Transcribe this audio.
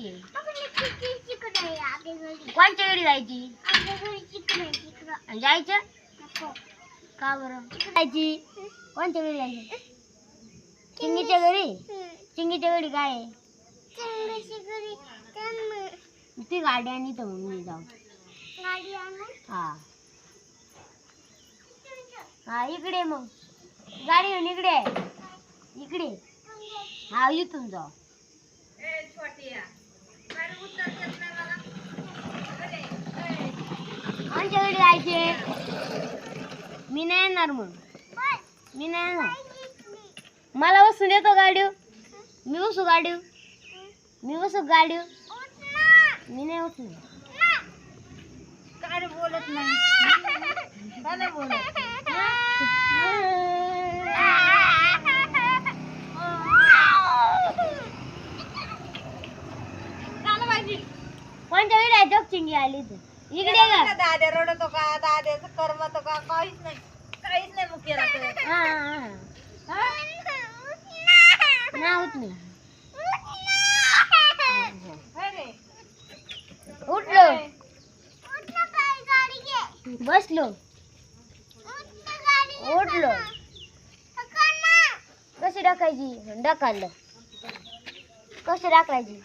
जायची कोणच्या घरी जायची आणि जायचं का बरं जायची कोणच्या घरी जायची चिंगीच्या घरी चिंगीच्या घरी काय आहे ती गाडी आणि तर मग मी जाऊ हा हा इकडे मग गाडी घेऊन इकडे इकडे हा इथून जाऊ आमच्या घरी जायचे मी नाही येणार मग मी नाही येणार मला बसून येतो गाडी मी बसू गाडी मी बसू गाडी मी नाही उठणार काय बोलत नाही काय बोलत कोणत्या वेळी आहे चिंगी आली तर इकडे का दाद्या रडतो का दाद्याचं करमतो का काहीच नाही मग केला ना होत नाही उठलो बसलो उठलो कशी टाकायची ढकललं कशी टाकायची